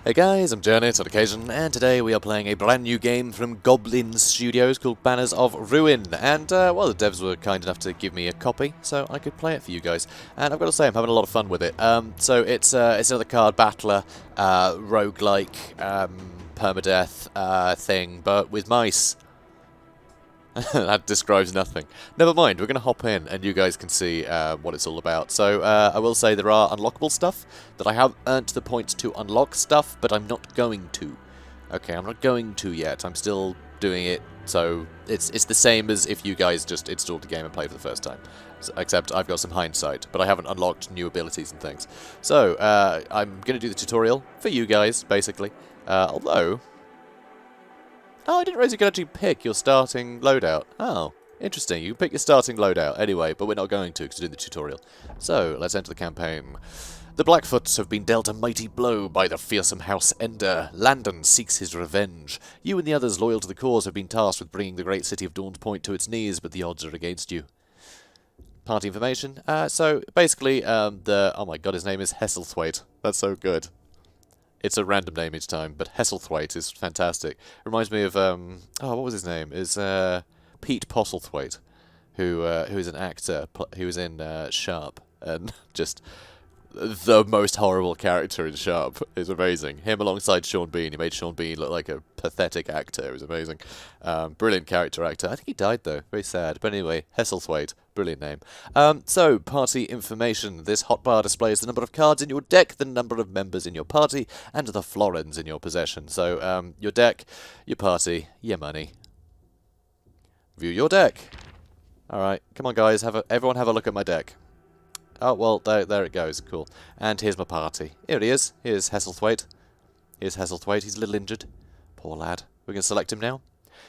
Hey guys, I'm JanetOnOccasion, and today we are playing a brand new game from Goblinz Studios called Banners of Ruin. And, well, the devs were kind enough to give me a copy, so I could play it for you guys. And I've got to say, I'm having a lot of fun with it. So it's another card battler, rogue-like, permadeath thing, but with mice. That describes nothing. Never mind, we're going to hop in and you guys can see what it's all about. So, I will say there are unlockable stuff that I have earned the points to unlock stuff, but I'm not going to. Okay, I'm not going to yet. I'm still doing it, so it's the same as if you guys just installed the game and played for the first time. So, except I've got some hindsight, but I haven't unlocked new abilities and things. So, I'm going to do the tutorial for you guys, basically. Although... Oh, I didn't realize you could actually pick your starting loadout. Oh, interesting. You can pick your starting loadout anyway, but we're not going to because we're doing the tutorial. So, let's enter the campaign. The Blackfoots have been dealt a mighty blow by the fearsome House Ender. Landon seeks his revenge. You and the others loyal to the cause have been tasked with bringing the great city of Dawn's Point to its knees, but the odds are against you. Party information. So, basically, oh my god, his name is Hesselthwaite. That's so good. It's a random name each time, but Hesselthwaite is fantastic. Reminds me of, oh, what was his name? Is Pete Postlethwaite, who is an actor who was in Sharp, and just the most horrible character in Sharp. Is amazing. Him alongside Sean Bean. He made Sean Bean look like a pathetic actor. It was amazing. Brilliant character actor. I think he died, though. Very sad. But anyway, Hesselthwaite. Brilliant name. So, party information. This hotbar displays the number of cards in your deck, the number of members in your party, and the florins in your possession. So, your deck, your party, your money. View your deck. Alright, come on guys, everyone have a look at my deck. Oh, well, there it goes. Cool. And here's my party. Here he is. Here's Hesselthwaite. Here's Hesselthwaite. He's a little injured. Poor lad. We're going to select him now.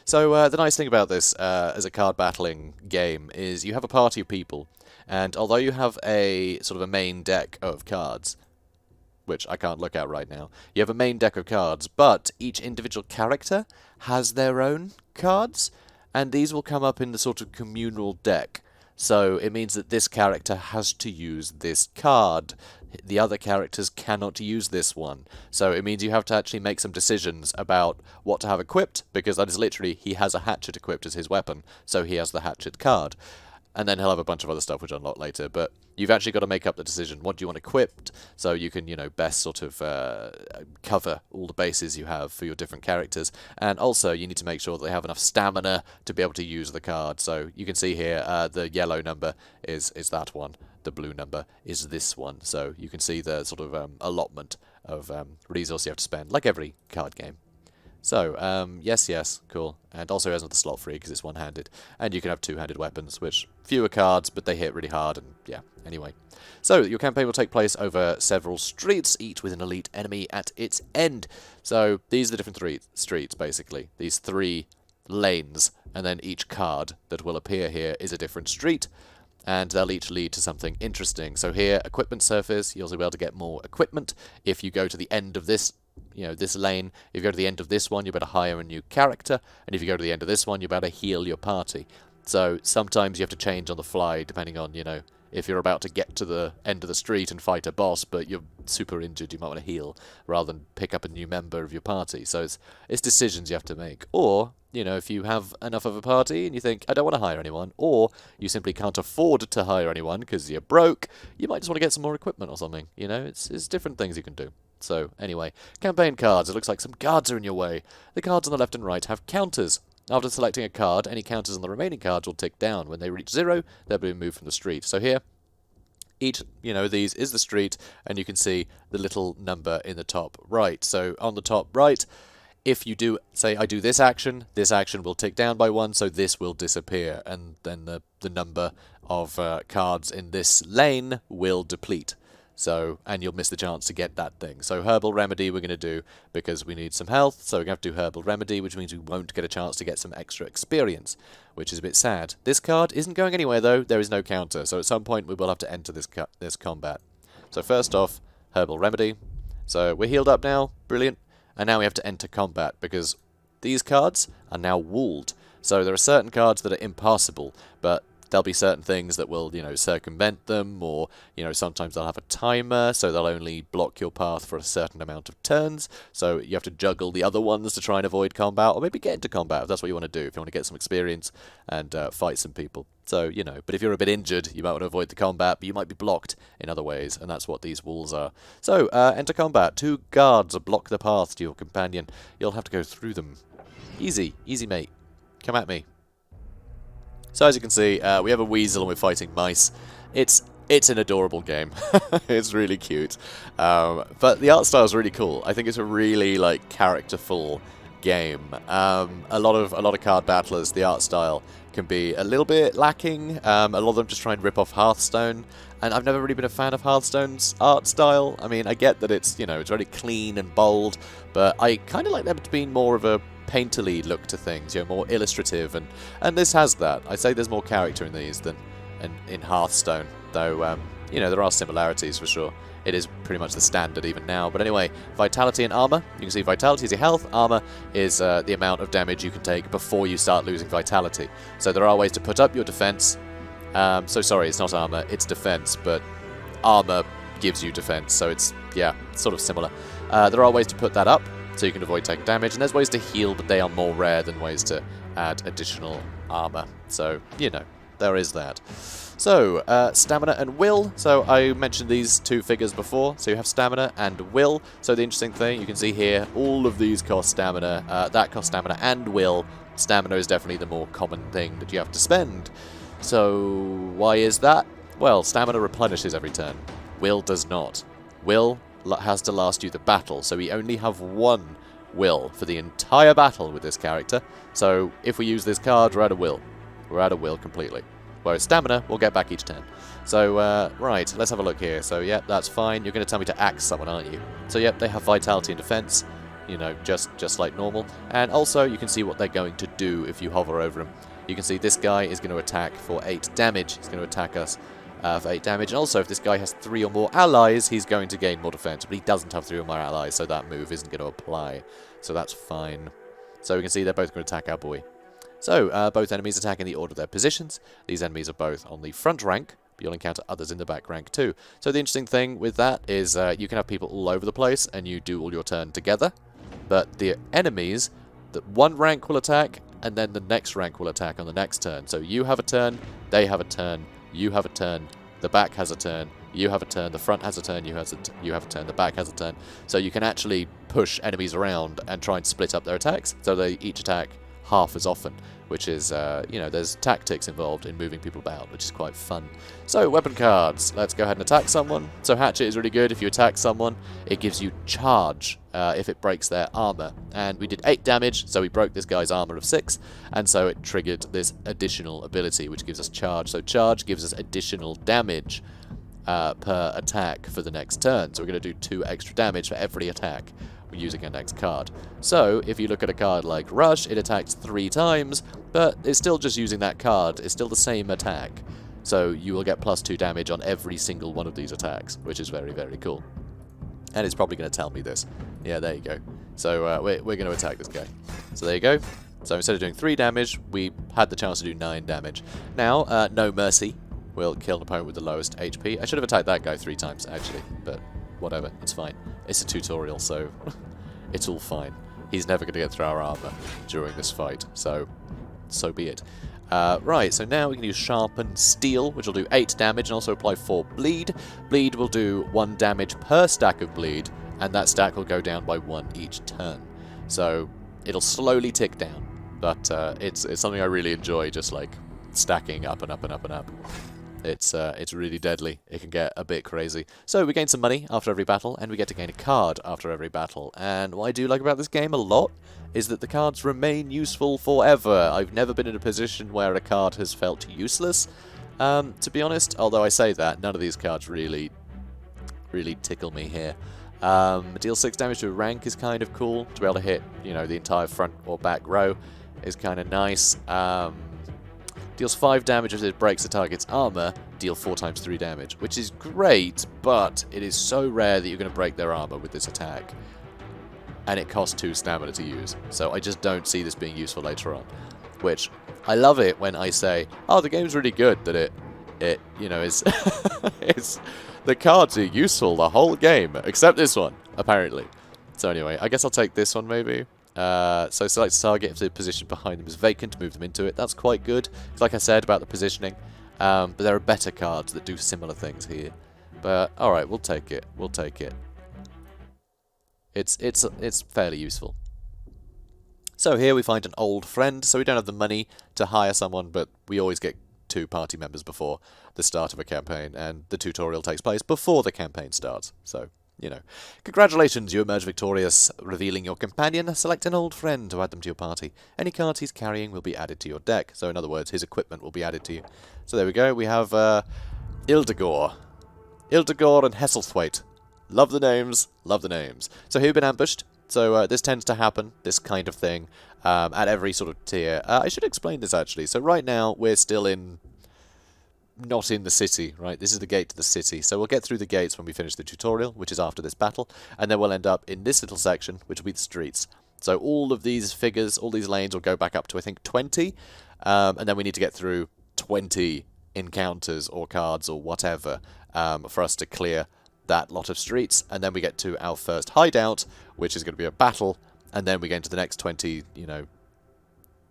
So, the nice thing about this, as a card battling game, is you have a party of people, and although you have a sort of a main deck of cards, which I can't look at right now, you have a main deck of cards, but each individual character has their own cards, and these will come up in the sort of communal deck. So it means that this character has to use this card. The other characters cannot use this one. So it means you have to actually make some decisions about what to have equipped, because that is literally, he has a hatchet equipped as his weapon, so he has the hatchet card. And then he'll have a bunch of other stuff which I'll unlock later, but you've actually got to make up the decision. What do you want equipped? So you can, you know, best sort of cover all the bases you have for your different characters. And also, you need to make sure that they have enough stamina to be able to use the card. So you can see here, the yellow number is that one. The blue number is this one. So you can see the sort of allotment of resource you have to spend, like every card game. So, yes, cool. And also it has another slot free because it's one-handed. And you can have two-handed weapons, which fewer cards, but they hit really hard, and yeah, anyway. So, your campaign will take place over several streets, each with an elite enemy at its end. So, these are the different streets, basically. These three lanes, and then each card that will appear here is a different street, and they'll each lead to something interesting. So here, equipment surface, you'll be able to get more equipment. If you go to the end of this, you know, this lane, if you go to the end of this one, you better hire a new character, and if you go to the end of this one, you better heal your party. So sometimes you have to change on the fly, depending on, you know, if you're about to get to the end of the street and fight a boss, but you're super injured, you might want to heal, rather than pick up a new member of your party. So it's decisions you have to make. Or, you know, if you have enough of a party and you think, I don't want to hire anyone, or you simply can't afford to hire anyone because you're broke, you might just want to get some more equipment or something. You know, it's different things you can do. So, anyway, campaign cards. It looks like some guards are in your way. The cards on the left and right have counters. After selecting a card, any counters on the remaining cards will tick down. When they reach 0, they'll be removed from the street. So here, each, you know, these is the street, and you can see the little number in the top right. So, on the top right, if you do, say, I do this action will tick down by 1, so this will disappear, and then the number of cards in this lane will deplete. So, and you'll miss the chance to get that thing. So Herbal Remedy we're going to do because we need some health, so we're going to have to do Herbal Remedy, which means we won't get a chance to get some extra experience, which is a bit sad. This card isn't going anywhere though, there is no counter, so at some point we will have to enter this combat. So first off, Herbal Remedy. So we're healed up now, brilliant, and now we have to enter combat because these cards are now walled. So there are certain cards that are impassable, but there'll be certain things that will, you know, circumvent them, or, you know, sometimes they'll have a timer, so they'll only block your path for a certain amount of turns, so you have to juggle the other ones to try and avoid combat, or maybe get into combat if that's what you want to do, if you want to get some experience and fight some people. So, you know, but if you're a bit injured, you might want to avoid the combat, but you might be blocked in other ways, and that's what these walls are. So, enter combat. 2 guards block the path to your companion. You'll have to go through them. Easy. Easy, mate. Come at me. So as you can see, we have a weasel and we're fighting mice. It's an adorable game. It's really cute. But the art style is really cool. I think it's a really like characterful game. A lot of card battlers, the art style can be a little bit lacking. A lot of them just try and rip off Hearthstone, and I've never really been a fan of Hearthstone's art style. I mean, I get that it's, you know, it's very clean and bold, but I kind of like them to be more of a painterly look to things, you know, more illustrative, and this has that. I'd say there's more character in these than in Hearthstone, though, you know, there are similarities for sure. It is pretty much the standard even now. But anyway, vitality and armor. You can see vitality is your health, armor is the amount of damage you can take before you start losing vitality. So there are ways to put up your defense. So sorry, it's not armor, it's defense, but armor gives you defense, so it's, yeah, sort of similar. There are ways to put that up, so you can avoid taking damage, and there's ways to heal, but they are more rare than ways to add additional armor. So, you know, there is that. So, stamina and will. So, I mentioned these 2 figures before. So, you have stamina and will. So, the interesting thing, you can see here, all of these cost stamina. That costs stamina and will. Stamina is definitely the more common thing that you have to spend. So, why is that? Well, stamina replenishes every turn. Will does not. Will has to last you the battle, so we only have 1 will for the entire battle with this character. So if we use this card, we're out of will. We're out of will completely. Whereas stamina, we'll get back each turn. So, right, let's have a look here. So, yep, that's fine. You're going to tell me to axe someone, aren't you? So, yep, they have vitality and defense, you know, just like normal. And also, you can see what they're going to do if you hover over them. You can see this guy is going to attack for 8 damage. He's going to attack us for 8 damage. And also, if this guy has 3 or more allies, he's going to gain more defense. But he doesn't have 3 or more allies, so that move isn't going to apply. So that's fine. So we can see they're both going to attack our boy. So, both enemies attack in the order of their positions. These enemies are both on the front rank, but you'll encounter others in the back rank too. So the interesting thing with that is you can have people all over the place, and you do all your turn together. But the enemies, that one rank will attack, and then the next rank will attack on the next turn. So you have a turn, they have a turn, you have a turn, the back has a turn, you have a turn, the front has a turn, you have a turn, the back has a turn. So you can actually push enemies around and try and split up their attacks, so they each attack half as often, which is, you know, there's tactics involved in moving people about, which is quite fun. So, weapon cards. Let's go ahead and attack someone. So, Hatchet is really good. If you attack someone, it gives you charge if it breaks their armor. And we did 8 damage, so we broke this guy's armor of 6, and so it triggered this additional ability, which gives us charge. So, charge gives us additional damage per attack for the next turn. So, we're going to do 2 extra damage for every attack we're using our next card. So, if you look at a card like Rush, it attacks 3 times, but it's still just using that card. It's still the same attack. So, you will get +2 damage on every single one of these attacks, which is very, very cool. And it's probably going to tell me this. Yeah, there you go. So, we're going to attack this guy. So, there you go. So, instead of doing 3 damage, we had the chance to do 9 damage. Now, No Mercy will kill an opponent with the lowest HP. I should have attacked that guy 3 times, actually, but whatever, it's fine. It's a tutorial, so it's all fine. He's never going to get through our armor during this fight, so be it. Right, so now we can use Sharpen Steel, which will do 8 damage and also apply 4 bleed. Bleed will do 1 damage per stack of bleed, and that stack will go down by 1 each turn. So it'll slowly tick down, but it's something I really enjoy, just like stacking up and up and up and up. It's really deadly. It can get a bit crazy. So we gain some money after every battle, and we get to gain a card after every battle. And what I do like about this game a lot is that the cards remain useful forever. I've never been in a position where a card has felt useless. To be honest, although I say that, none of these cards really tickle me here. Deal 6 damage to a rank is kind of cool. To be able to hit, you know, the entire front or back row is kind of nice. Deals 5 damage if it breaks the target's armor, deal 4 times 3 damage, which is great, but it is so rare that you're going to break their armor with this attack. And it costs 2 stamina to use, so I just don't see this being useful later on. which I love it when I say, oh, the game's really good, that it you know, is, the cards are useful the whole game, except this one, apparently. So anyway, I guess I'll take this one maybe. So select target if the position behind them is vacant, move them into it. That's quite good. Like I said about the positioning. But there are better cards that do similar things here. But alright, we'll take it. We'll take it. It's fairly useful. So here we find an old friend. So we don't have the money to hire someone, but we always get 2 party members before the start of a campaign, and the tutorial takes place before the campaign starts. So, you know. Congratulations, you emerge victorious. Revealing your companion, select an old friend to add them to your party. Any cards he's carrying will be added to your deck. So in other words, his equipment will be added to you. So there we go. We have Ildegor. Ildegor and Hesselthwaite. Love the names. Love the names. So here we've been ambushed. So this tends to happen, this kind of thing, at every sort of tier. I should explain this actually. So right now we're still not in the city, right? This is the gate to the city. So we'll get through the gates when we finish the tutorial, which is after this battle, and then we'll end up in this little section, which will be the streets. So all of these figures, all these lanes will go back up to, I think, 20, and then we need to get through 20 encounters or cards or whatever for us to clear that lot of streets, and then we get to our first hideout, which is going to be a battle, and then we get into the next 20, you know,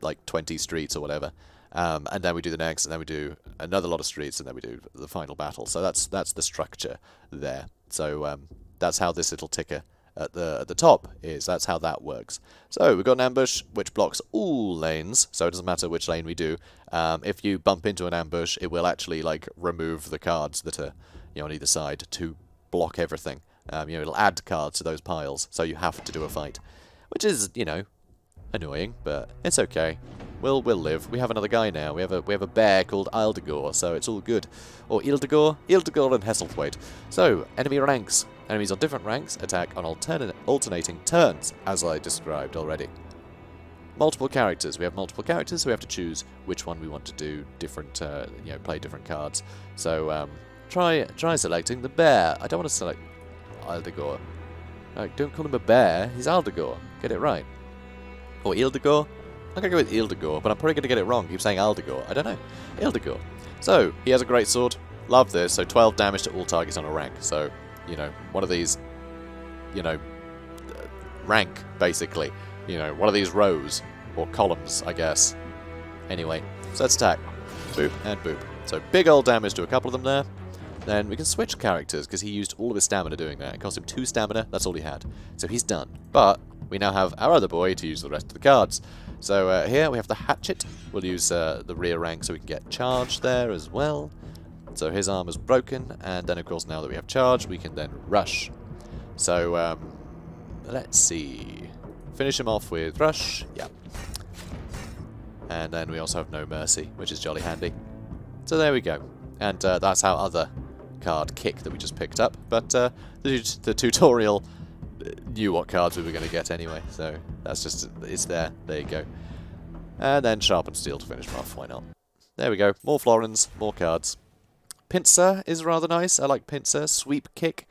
like 20 streets or whatever. And then we do the next, and then we do another lot of streets, and then we do the final battle. So that's the structure there. So that's how this little ticker at the top is. That's how that works. So we've got an ambush which blocks all lanes, so it doesn't matter which lane we do. If you bump into an ambush, it will actually like remove the cards that are, you know, on either side to block everything. You know, it'll add cards to those piles, so you have to do a fight, which is, you know, annoying, but it's okay. We'll live. We have another guy now. We have a bear called Ildegor, so it's all good. Or Ildegor and Hesselthwaite. So, enemy ranks. Enemies on different ranks attack on alternating turns, as I described already. Multiple characters. We have multiple characters, so we have to choose which one we want to do different, you know, play different cards. So, try selecting the bear. I don't want to select Ildegor. Don't call him a bear. He's Ildegor. Get it right. Or Ildegor. I'm going to go with Ildegor, but I'm probably going to get it wrong. Keep saying Ildegor. I don't know. Ildegor. So, he has a great sword. Love this. So, 12 damage to all targets on a rank. So, you know, one of these, you know, rank, basically. You know, one of these rows. Or columns, I guess. Anyway, so let's attack. Boop and boop. So, big old damage to a couple of them there. Then we can switch characters, because he used all of his stamina doing that. It cost him 2 stamina. That's all he had. So, he's done. But we now have our other boy to use the rest of the cards. So here we have the hatchet. We'll use the rear rank so we can get charge there as well. So his armor's broken, and then of course now that we have charge, we can then rush. So let's see. Finish him off with rush. Yeah. And then we also have no mercy, which is jolly handy. So there we go. And that's our other card kick that we just picked up. But the tutorial knew what cards we were going to get anyway, so that's just, it's there. There you go. And then sharpened steel to finish them off. Why not? There we go. More florins, more cards. Pincer is rather nice. I like Pincer. Sweep kick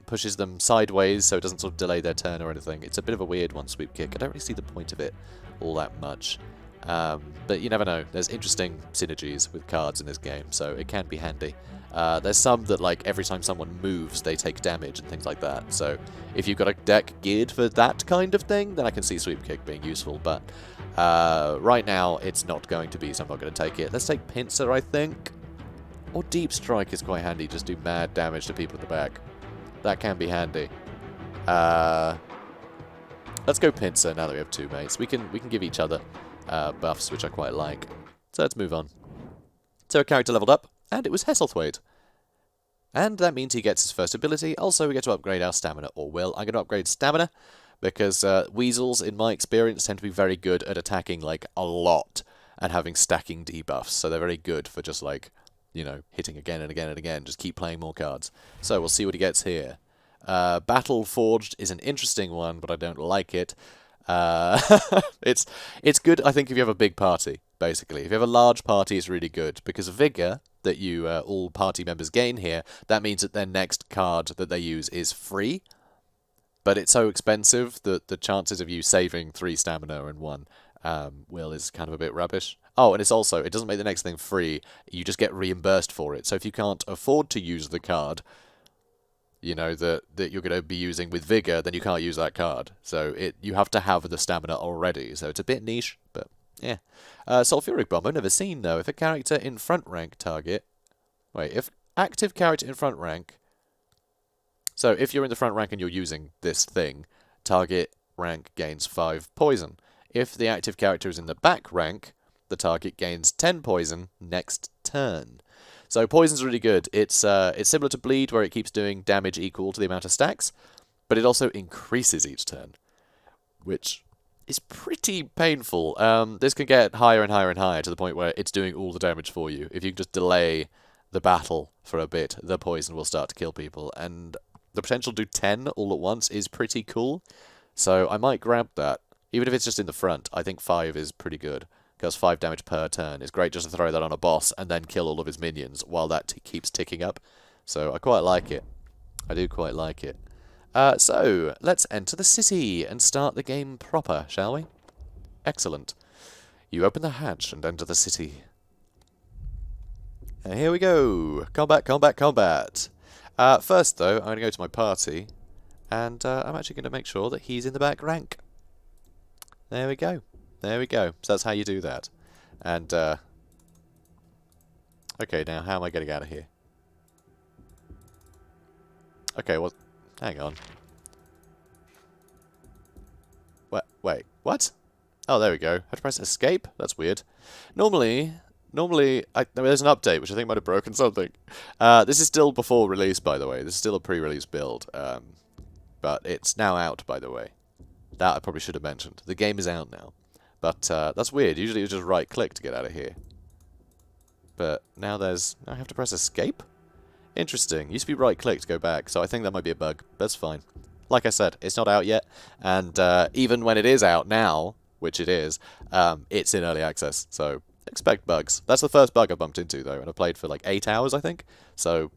pushes them sideways, so it doesn't sort of delay their turn or anything. It's a bit of a weird one, sweep kick. I don't really see the point of it all that much. But you never know. There's interesting synergies with cards in this game, so it can be handy. There's some that, like, every time someone moves, they take damage and things like that. So if you've got a deck geared for that kind of thing, then I can see Sweep Kick being useful. But right now, it's not going to be, so I'm not going to take it. Let's take Pincer, I think. Or Deep Strike is quite handy. Just do mad damage to people at the back. That can be handy. Let's go Pincer now that we have 2 mates. We can give each other buffs, which I quite like. So let's move on. So a character leveled up. And it was Hesselthwaite. And that means he gets his first ability. Also, we get to upgrade our stamina, or will. I'm going to upgrade stamina, because weasels, in my experience, tend to be very good at attacking, like, a lot, and having stacking debuffs. So they're very good for just, like, you know, hitting again and again and again. Just keep playing more cards. So we'll see what he gets here. Battle Forged is an interesting one, but I don't like it. It's good, I think, if you have a big party, basically. If you have a large party, it's really good, because Vigor that you all party members gain here, that means that their next card that they use is free, but it's so expensive that the chances of you saving 3 stamina and 1 will is kind of a bit rubbish. Oh, and it's also, it doesn't make the next thing free. You just get reimbursed for it. So if you can't afford to use the card, you know, that you're going to be using with Vigor, then you can't use that card. So you have to have the stamina already. So it's a bit niche, but yeah. Sulfuric Bomb, I've never seen though. If a character in front rank target... Wait, if active character in front rank... So if you're in the front rank and you're using this thing, target rank gains 5 poison. If the active character is in the back rank, the target gains 10 poison next turn. So poison's really good. It's similar to bleed, where it keeps doing damage equal to the amount of stacks, but it also increases each turn, which is pretty painful. This can get higher and higher and higher to the point where it's doing all the damage for you. If you can just delay the battle for a bit, the poison will start to kill people, and the potential to do 10 all at once is pretty cool. So I might grab that. Even if it's just in the front, I think 5 is pretty good. Because 5 damage per turn is great just to throw that on a boss and then kill all of his minions while that keeps ticking up. So I quite like it. I do quite like it. So, let's enter the city and start the game proper, shall we? Excellent. You open the hatch and enter the city. And here we go. Combat, combat, combat. First, though, I'm going to go to my party. And I'm actually going to make sure that he's in the back rank. There we go. There we go. So that's how you do that. And, okay, now how am I getting out of here? Okay, well, hang on. Wait, what? Oh, there we go. I have to press escape? That's weird. Normally, there's an update, which I think might have broken something. This is still before release, by the way. This is still a pre-release build. But it's now out, by the way. That I probably should have mentioned. The game is out now. But that's weird. Usually you just right-click to get out of here. But now I have to press escape? Interesting. Used to be right-click to go back, so I think that might be a bug. That's fine. Like I said, it's not out yet. And even when it is out now, which it is, it's in early access. So expect bugs. That's the first bug I bumped into, though. And I played for like 8 hours, I think. So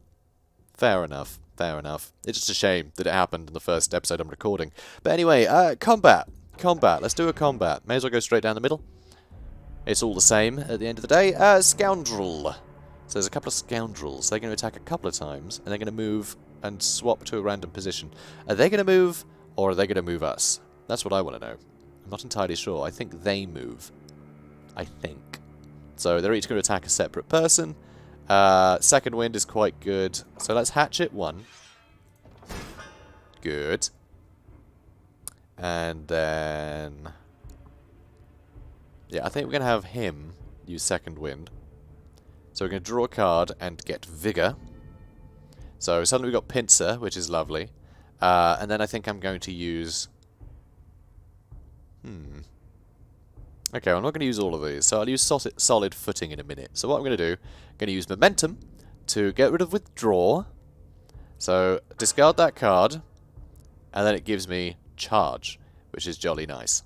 fair enough. Fair enough. It's just a shame that it happened in the first episode I'm recording. But anyway, combat. Combat. Let's do a combat. May as well go straight down the middle. It's all the same at the end of the day. Scoundrel. So there's a couple of scoundrels. They're going to attack a couple of times, and they're going to move and swap to a random position. Are they going to move, or are they going to move us? That's what I want to know. I'm not entirely sure. I think they move. I think. So they're each going to attack a separate person. Second wind is quite good. So let's hatchet 1. Good. And then... yeah, I think we're going to have him use second wind. So we're going to draw a card and get Vigor. So suddenly we've got Pincer, which is lovely. And then I think I'm going to use... okay, I'm not going to use all of these. So I'll use solid footing in a minute. So what I'm going to do, I'm going to use Momentum to get rid of Withdraw. So discard that card. And then it gives me Charge, which is jolly nice.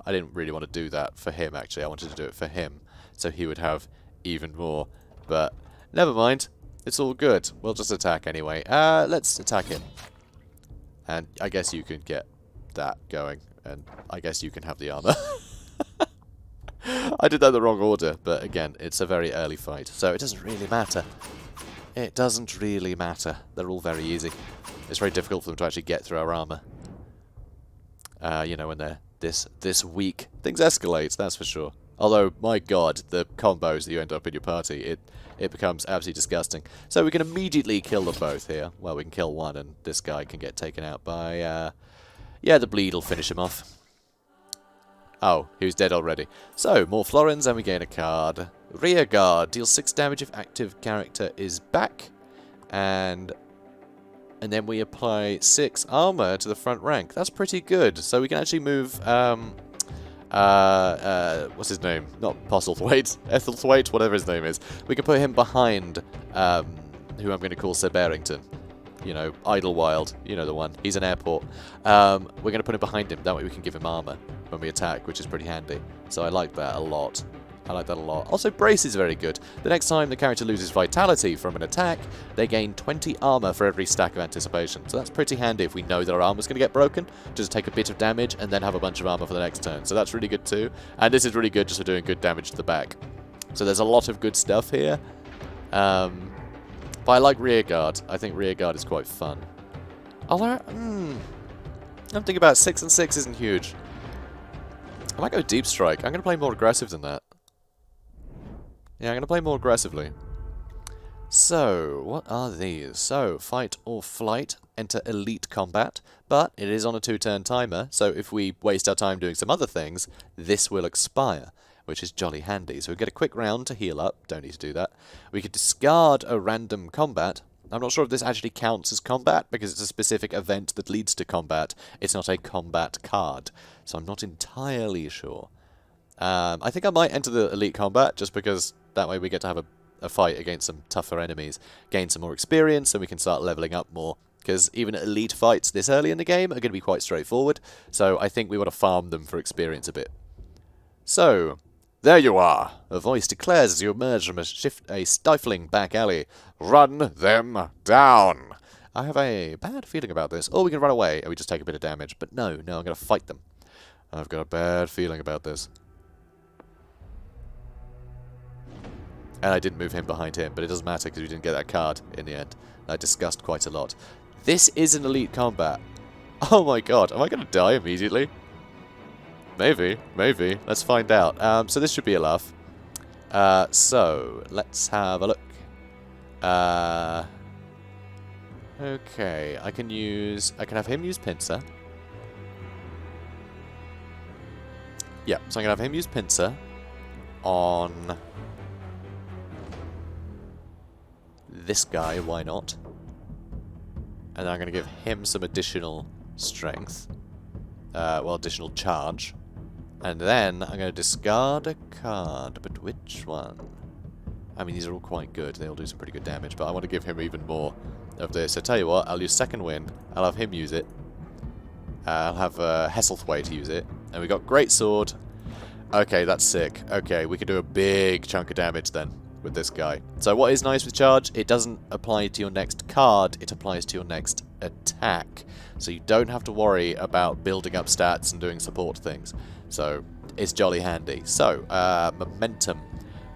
I didn't really want to do that for him, actually. I wanted to do it for him, so he would have even more. But never mind. It's all good. We'll just attack anyway. Let's attack him. And I guess you can get that going. And I guess you can have the armor. I did that in the wrong order, but again, it's a very early fight, so it doesn't really matter. It doesn't really matter. They're all very easy. It's very difficult for them to actually get through our armor. You know, when they're this weak. Things escalate, that's for sure. Although, my god, the combos that you end up in your party, it becomes absolutely disgusting. So we can immediately kill them both here. Well, we can kill one, and this guy can get taken out by... yeah, the bleed will finish him off. Oh, he was dead already. So, more florins, and we gain a card. Rear guard, deals 6 damage if active character is back. And then we apply 6 armor to the front rank. That's pretty good. So we can actually move, what's his name? Not Postlethwaite, Ethelthwaite, whatever his name is. We can put him behind, who I'm going to call Sir Barrington. You know, Idlewild, you know the one. He's an airport. We're going to put him behind him. That way we can give him armor when we attack, which is pretty handy. So I like that a lot. I like that a lot. Also, Brace is very good. The next time the character loses vitality from an attack, they gain 20 armor for every stack of anticipation. So that's pretty handy if we know that our armor's going to get broken. Just take a bit of damage and then have a bunch of armor for the next turn. So that's really good too. And this is really good just for doing good damage to the back. So there's a lot of good stuff here. But I like Rearguard. I think Rearguard is quite fun. Although, I'm thinking about 6 and 6 isn't huge. I might go Deep Strike. I'm going to play more aggressive than that. Yeah, I'm going to play more aggressively. So, what are these? So, Fight or Flight, enter Elite Combat, but it is on a 2-turn timer, so if we waste our time doing some other things, this will expire, which is jolly handy. So we get a quick round to heal up, don't need to do that. We could discard a random combat. I'm not sure if this actually counts as combat, because it's a specific event that leads to combat. It's not a combat card, so I'm not entirely sure. I think I might enter the Elite Combat, just because that way we get to have a fight against some tougher enemies, gain some more experience, and we can start leveling up more. Because even elite fights this early in the game are going to be quite straightforward, so I think we want to farm them for experience a bit. So, there you are! A voice declares as you emerge from a stifling back alley. Run them down! I have a bad feeling about this. Or we can run away and we just take a bit of damage. But no, I'm going to fight them. I've got a bad feeling about this. And I didn't move him behind him, but it doesn't matter because we didn't get that card in the end. I discussed quite a lot. This is an elite combat. Oh my god, am I going to die immediately? Maybe, maybe. Let's find out. So this should be a laugh. So, let's have a look. Okay, I can have him use Pincer. Yeah, so I'm going to have him use Pincer on this guy, why not? And then I'm going to give him some additional strength. Well, additional charge. And then I'm going to discard a card, but which one? I mean, these are all quite good. They all do some pretty good damage, but I want to give him even more of this. So tell you what, I'll use Second Wind. I'll have him use it. I'll have Hesselthwaite use it. And we got Great Sword. Okay, that's sick. Okay, we can do a big chunk of damage then with this guy. So what is nice with charge, it doesn't apply to your next card, it applies to your next attack. So you don't have to worry about building up stats and doing support things. So it's jolly handy. So, Momentum.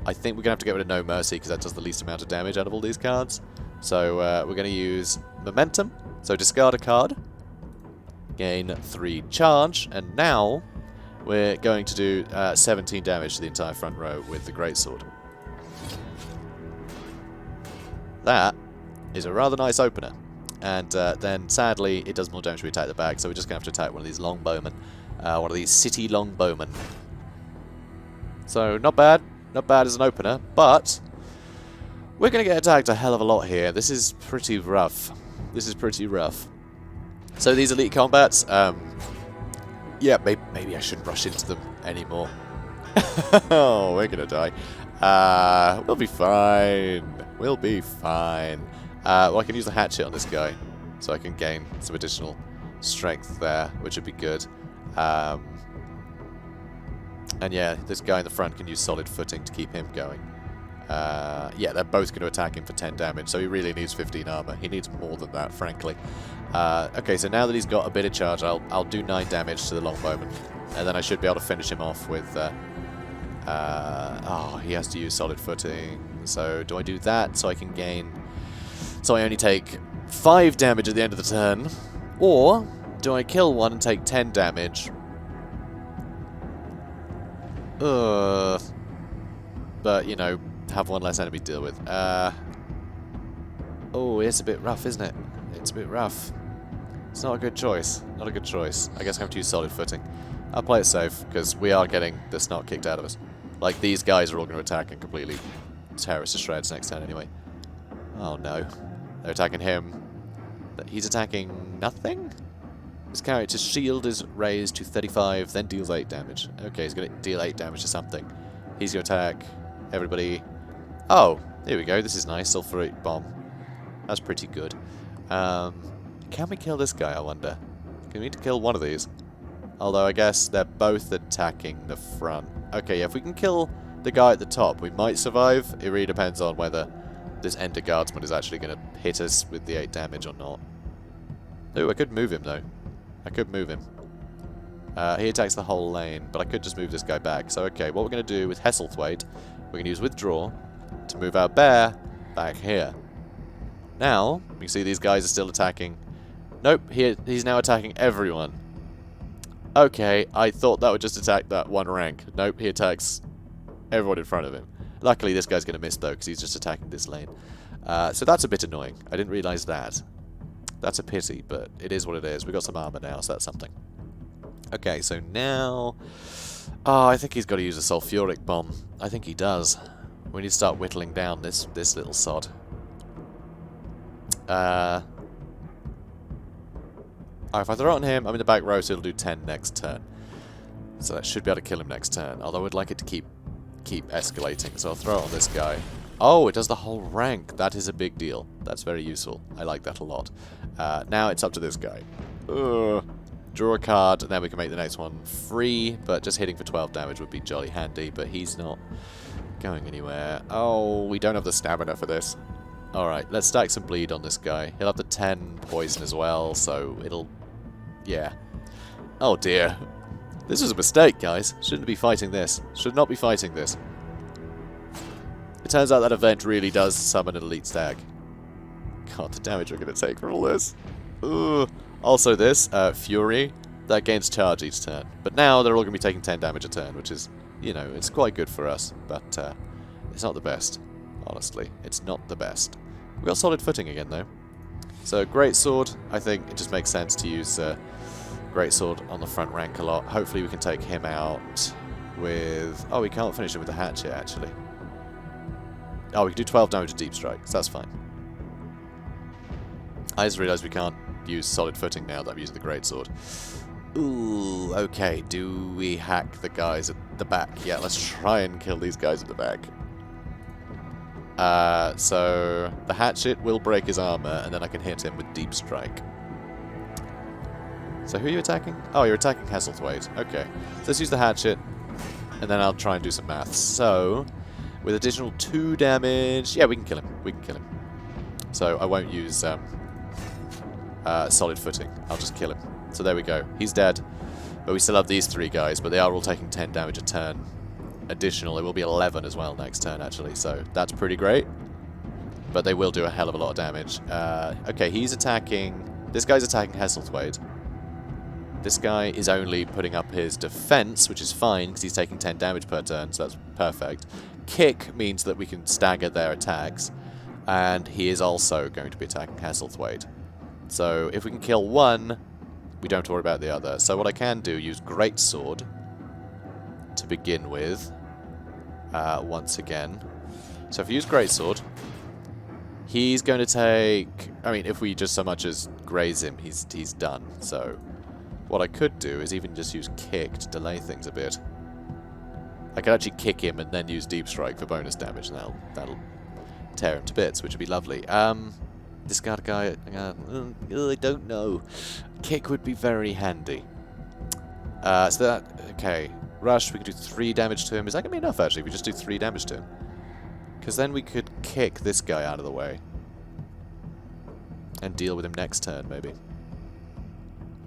I think we're going to have to get rid of No Mercy because that does the least amount of damage out of all these cards. So we're going to use Momentum. So discard a card. Gain 3 charge. And now we're going to do 17 damage to the entire front row with the Greatsword. That is a rather nice opener. And then, sadly, it does more damage when we attack the back, so we're just going to have to attack one of these longbowmen. One of these city longbowmen. So, not bad. Not bad as an opener, but we're going to get attacked a hell of a lot here. This is pretty rough. This is pretty rough. So, these elite combats, yeah, maybe I shouldn't rush into them anymore. Oh, we're going to die. We'll be fine. We'll be fine. Well, I can use the hatchet on this guy, so I can gain some additional strength there, which would be good. And yeah, this guy in the front can use solid footing to keep him going. Yeah, they're both going to attack him for 10 damage, so he really needs 15 armor. He needs more than that, frankly. Okay, so now that he's got a bit of charge, I'll do 9 damage to the longbowman, and then I should be able to finish him off with... oh, he has to use solid footing. So do I do that so I can gain... So I only take 5 damage at the end of the turn? Or do I kill one and take 10 damage? But, you know, have one less enemy to deal with. Oh, it's a bit rough, isn't it? It's a bit rough. It's not a good choice. Not a good choice. I guess I have to use solid footing. I'll play it safe, because we are getting the snot kicked out of us. Like, these guys are all going to attack and completely tear us to shreds next turn anyway. Oh no. They're attacking him. He's attacking nothing? His character's shield is raised to 35, then deals 8 damage. Okay, he's going to deal 8 damage to something. He's going to attack everybody. Oh, here we go. This is nice. Sulfuric Bomb. That's pretty good. Can we kill this guy, I wonder? Can we need to kill one of these? Although I guess they're both attacking the front. Okay, yeah, if we can kill the guy at the top. We might survive. It really depends on whether this Ender Guardsman is actually going to hit us with the 8 damage or not. Ooh, I could move him, though. I could move him. He attacks the whole lane, but I could just move this guy back. So, okay, what we're going to do with Hesselthwaite, we're going to use Withdraw to move our bear back here. Now, you can see these guys are still attacking. Nope, he's now attacking everyone. Okay, I thought that would just attack that one rank. Nope, he attacks everyone in front of him. Luckily, this guy's going to miss, though, because he's just attacking this lane. So that's a bit annoying. I didn't realise that. That's a pity, but it is what it is. We've got some armor now, so that's something. Okay, so now... Oh, I think he's got to use a Sulfuric Bomb. I think he does. We need to start whittling down this little sod. Oh, if I throw it on him, I'm in the back row, so it'll do 10 next turn. So that should be able to kill him next turn. Although I'd like it to keep escalating, so I'll throw it on this guy. Oh, it does the whole rank. That is a big deal. That's very useful. I like that a lot. Now it's up to this guy. Draw a card, and then we can make the next one free, but just hitting for 12 damage would be jolly handy, but he's not going anywhere. Oh, we don't have the stamina for this. Alright, let's stack some bleed on this guy. He'll have the 10 poison as well, so it'll... Yeah. Oh dear. This was a mistake, guys. Shouldn't be fighting this. Should not be fighting this. It turns out that event really does summon an elite stag. God, the damage we're going to take from all this. Ugh. Also this, Fury, that gains charge each turn. But now they're all going to be taking 10 damage a turn, which is, you know, it's quite good for us. But it's not the best, honestly. It's not the best. We've got solid footing again, though. So, Greatsword, I think it just makes sense to use Greatsword on the front rank a lot. Hopefully we can take him out with... Oh, we can't finish him with the hatchet, actually. Oh, we can do 12 damage with Deep Strike, so that's fine. I just realised we can't use solid footing now that I'm using the Greatsword. Ooh, okay, do we hack the guys at the back? Yeah, let's try and kill these guys at the back. So the hatchet will break his armor, and then I can hit him with Deep Strike. So who are you attacking? Oh, you're attacking Hesselthwaite. Okay, so let's use the hatchet, and then I'll try and do some maths. So, with additional 2 damage... Yeah, we can kill him. We can kill him. So I won't use solid footing. I'll just kill him. So there we go. He's dead. But we still have these 3 guys, but they are all taking 10 damage a turn. Additional, it will be 11 as well next turn, actually. So that's pretty great. But they will do a hell of a lot of damage. Okay, he's attacking... This guy's attacking Hesselthwaite. This guy is only putting up his defense, which is fine, because he's taking 10 damage per turn, so that's perfect. Kick means that we can stagger their attacks, and he is also going to be attacking Hesselthwaite. So if we can kill one, we don't have to worry about the other. So what I can do, use Greatsword to begin with, once again. So if we use Greatsword, he's going to take... I mean, if we just so much as graze him, he's done, so... What I could do is even just use Kick to delay things a bit. I could actually kick him and then use Deep Strike for bonus damage, and that'll tear him to bits, which would be lovely. Discard a guy... I don't know. Kick would be very handy. So that... Okay. Rush, we could do 3 damage to him. Is that going to be enough, actually, if we just do 3 damage to him? Because then we could kick this guy out of the way. And deal with him next turn, maybe.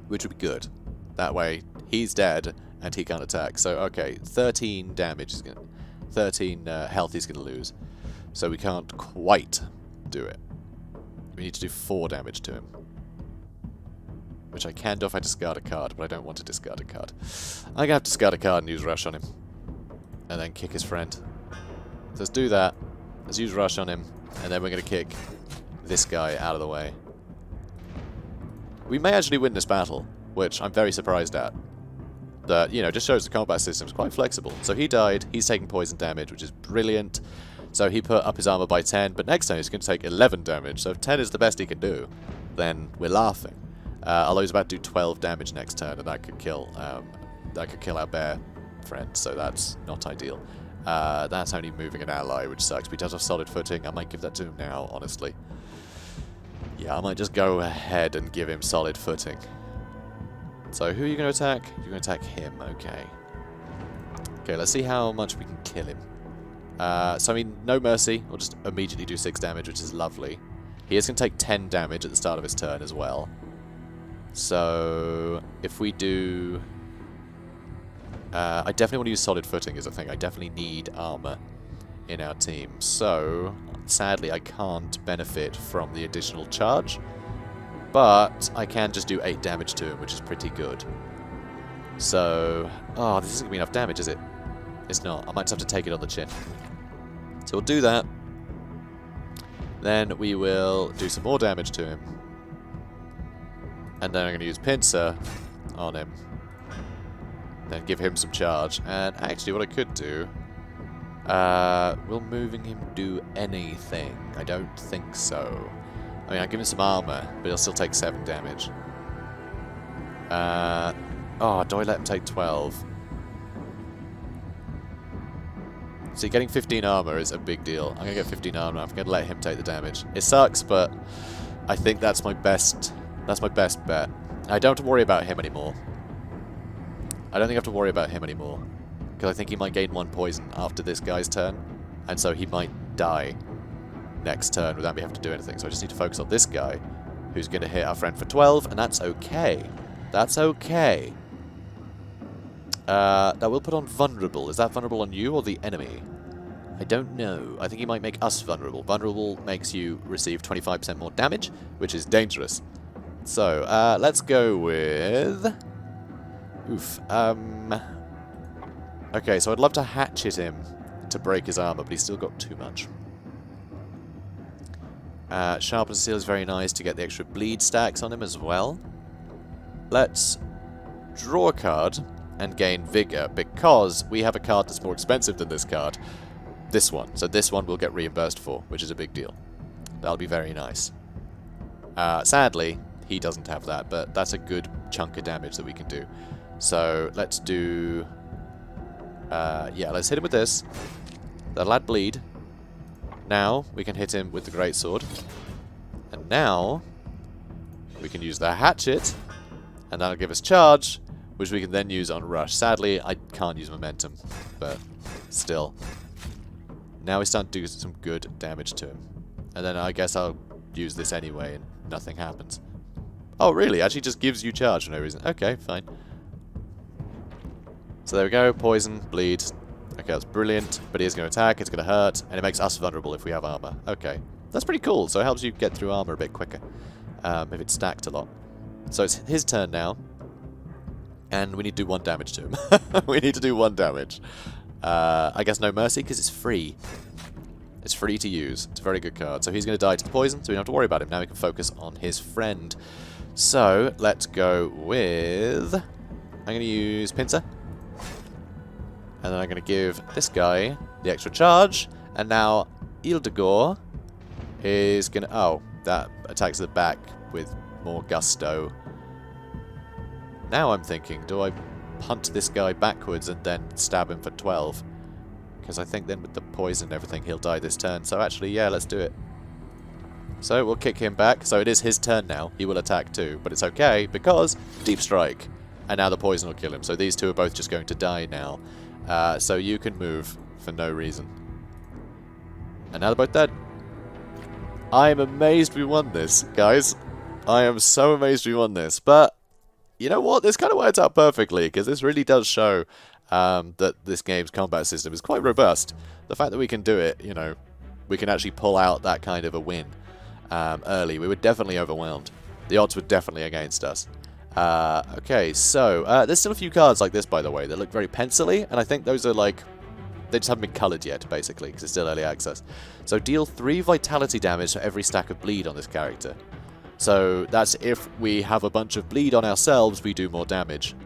Which would be good. That way, he's dead, and he can't attack. So, okay, 13 damage is going to... 13 health he's going to lose. So we can't quite do it. We need to do 4 damage to him. Which I can do if I discard a card, but I don't want to discard a card. I'm going to have to discard a card and use Rush on him. And then kick his friend. So let's do that. Let's use Rush on him, and then we're going to kick this guy out of the way. We may actually win this battle, which I'm very surprised at. That, you know, just shows the combat system is quite flexible. So he died, he's taking poison damage, which is brilliant. So he put up his armor by 10, but next time he's going to take 11 damage. So if 10 is the best he can do, then we're laughing. Although he's about to do 12 damage next turn, and that could kill our bear friend, so that's not ideal. That's only moving an ally, which sucks. But he does have solid footing. I might give that to him now, honestly. Yeah, I might just go ahead and give him solid footing. So who are you going to attack? You're going to attack him, okay. Okay, let's see how much we can kill him. So, I mean, no mercy. We'll just immediately do 6 damage, which is lovely. He is going to take 10 damage at the start of his turn as well. So, if we do... I definitely want to use solid footing as a thing. I definitely need armor in our team. So, sadly, I can't benefit from the additional charge. But I can just do 8 damage to him, which is pretty good. So... Oh, this isn't going to be enough damage, is it? It's not. I might just have to take it on the chin. So we'll do that. Then we will do some more damage to him. And then I'm going to use Pincer on him. Then give him some charge. And actually what I could do... will moving him do anything? I don't think so. I mean, I'll give him some armor, but he'll still take 7 damage. Oh, do I let him take 12? See, getting 15 armor is a big deal. I'm going to get 15 armor. I'm going to let him take the damage. It sucks, but I think that's my best bet. I don't have to worry about him anymore. I don't think I have to worry about him anymore. Because I think he might gain 1 poison after this guy's turn. And so he might die next turn without me having to do anything. So I just need to focus on this guy, who's going to hit our friend for 12, and that's okay. That's okay. That will put on vulnerable. Is that vulnerable on you or the enemy? I don't know. I think he might make us vulnerable. Vulnerable makes you receive 25% more damage, which is dangerous. So, let's go with... Oof. Okay, so I'd love to hatchet him to break his armor, but he's still got too much. Sharpen Steel is very nice to get the extra bleed stacks on him as well. Let's draw a card and gain Vigor, because we have a card that's more expensive than this card. This one. So this one we'll get reimbursed for, which is a big deal. That'll be very nice. Sadly, he doesn't have that, but that's a good chunk of damage that we can do. So let's do... yeah, let's hit him with this. That'll add bleed. Now we can hit him with the greatsword. And now we can use the hatchet, and that'll give us charge, which we can then use on rush. Sadly, I can't use momentum, but still. Now we start to do some good damage to him. And then I guess I'll use this anyway and nothing happens. Oh, really? Actually just gives you charge for no reason. Okay, fine. So there we go. Poison, bleed. Okay, that's brilliant. But he is going to attack, it's going to hurt, and it makes us vulnerable if we have armor. Okay. That's pretty cool, so it helps you get through armor a bit quicker. If it's stacked a lot. So it's his turn now. And we need to do 1 damage to him. We need to do 1 damage. I guess no mercy, because it's free. It's free to use. It's a very good card. So he's going to die to the poison, so we don't have to worry about him. Now we can focus on his friend. So, let's go with... I'm going to use Pincer. And then I'm going to give this guy the extra charge. And now, Ildegor is going to... Oh, that attacks the back with more gusto. Now I'm thinking, do I punt this guy backwards and then stab him for 12? Because I think then with the poison and everything, he'll die this turn. So actually, yeah, let's do it. So we'll kick him back. So it is his turn now. He will attack too. But it's okay because Deep Strike. And now the poison will kill him. So these two are both just going to die now. So you can move for no reason. And now they're both dead. I am amazed we won this, guys. I am so amazed we won this. But you know what? This kind of worked out perfectly, because this really does show that this game's combat system is quite robust. The fact that we can do it, you know, we can actually pull out that kind of a win early. We were definitely overwhelmed. The odds were definitely against us. Okay, so there's still a few cards like this, by the way, that look very pencil-y, and I think those are like... They just haven't been coloured yet, basically, because it's still early access. So deal 3 vitality damage for every stack of bleed on this character. So that's if we have a bunch of bleed on ourselves, we do more damage.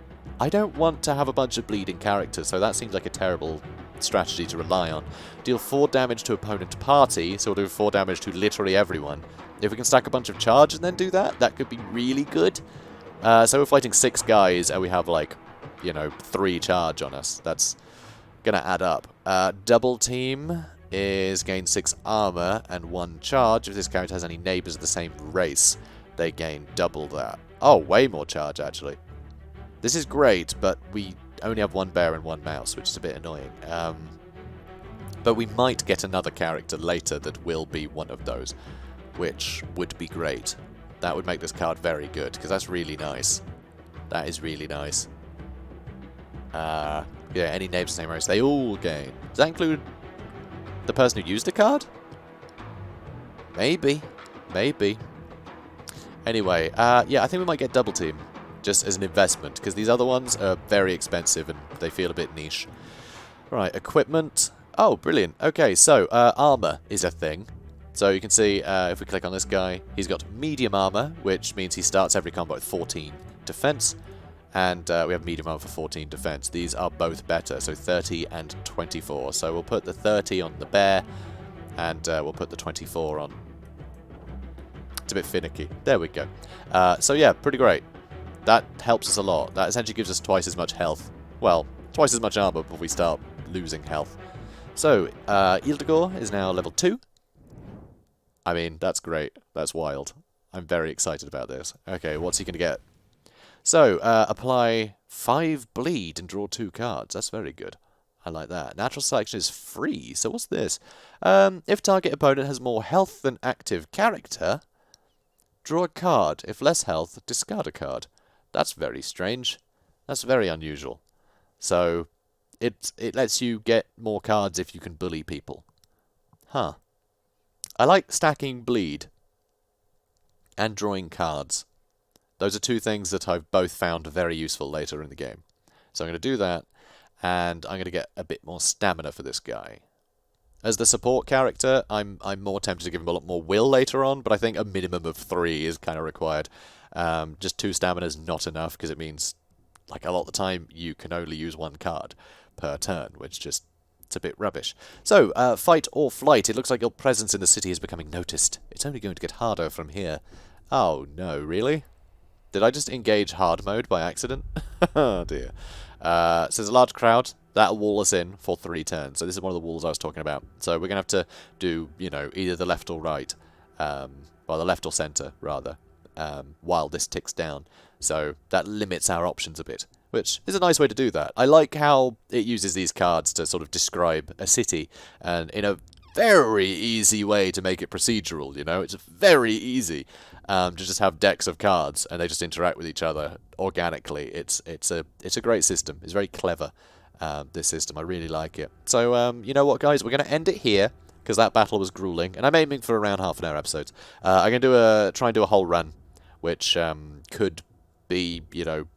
I don't want to have a bunch of bleeding characters, so that seems like a terrible strategy to rely on. Deal 4 damage to opponent party, so we'll do 4 damage to literally everyone. If we can stack a bunch of charge and then do that, that could be really good. So we're fighting 6 guys, and we have, like, you know, 3 charge on us. That's gonna add up. Double team is gain 6 armor and 1 charge. If this character has any neighbors of the same race, they gain double that. Oh, way more charge, actually. This is great, but we only have 1 bear and 1 mouse, which is a bit annoying. But we might get another character later that will be one of those, which would be great. That would make this card very good, because that's really nice. That is really nice. Yeah, any names, same race, they all gain. Does that include the person who used the card? Maybe. Maybe. Anyway, yeah, I think we might get Double Team, just as an investment, because these other ones are very expensive and they feel a bit niche. Right, equipment. Oh, brilliant. Okay, so armor is a thing. So you can see, if we click on this guy, he's got medium armor, which means he starts every combat with 14 defense. And we have medium armor for 14 defense. These are both better, so 30 and 24. So we'll put the 30 on the bear, and we'll put the 24 on... It's a bit finicky. There we go. So yeah, pretty great. That helps us a lot. That essentially gives us twice as much health. Well, twice as much armor before we start losing health. So, Ildegor is now level 2. I mean, that's great. That's wild. I'm very excited about this. Okay, what's he going to get? So, apply 5 bleed and draw 2 cards. That's very good. I like that. Natural selection is free. So what's this? If target opponent has more health than active character, draw a card. If less health, discard a card. That's very strange. That's very unusual. So, it lets you get more cards if you can bully people. Huh. I like stacking bleed and drawing cards. Those are 2 things that I've both found very useful later in the game. So I'm going to do that, and I'm going to get a bit more stamina for this guy. As the support character, I'm more tempted to give him a lot more will later on, but I think a minimum of 3 is kind of required. Just 2 stamina is not enough, because it means, like, a lot of the time you can only use 1 card per turn, which just, it's a bit rubbish. So, fight or flight. It looks like your presence in the city is becoming noticed. It's only going to get harder from here. Oh, no, really? Did I just engage hard mode by accident? Oh, dear. So there's a large crowd. That'll wall us in for 3 turns. So this is one of the walls I was talking about. So we're going to have to do, you know, either the left or right. Well, the left or centre, rather, while this ticks down. So that limits our options a bit, which is a nice way to do that. I like how it uses these cards to sort of describe a city, and in a very easy way to make it procedural, you know? It's very easy to just have decks of cards, and they just interact with each other organically. It's a great system. It's very clever, this system. I really like it. So, you know what, guys? We're going to end it here, because that battle was grueling, and I'm aiming for around half-an-hour episodes. I'm going to try and do a whole run, which could be, you know,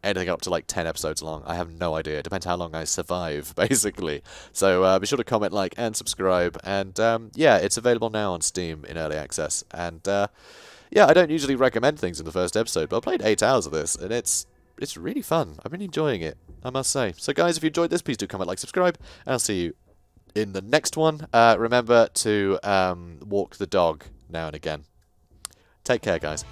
anything up to like 10 episodes long. I have no idea. It depends how long I survive, basically. So be sure to comment, like, and subscribe. And yeah, it's available now on Steam in early access. And yeah, I don't usually recommend things in the first episode, but I played 8 hours of this, and it's really fun. I've been enjoying it, I must say. So guys, if you enjoyed this, please do comment, like, subscribe, and I'll see you in the next one. Remember to walk the dog now and again. Take care, guys.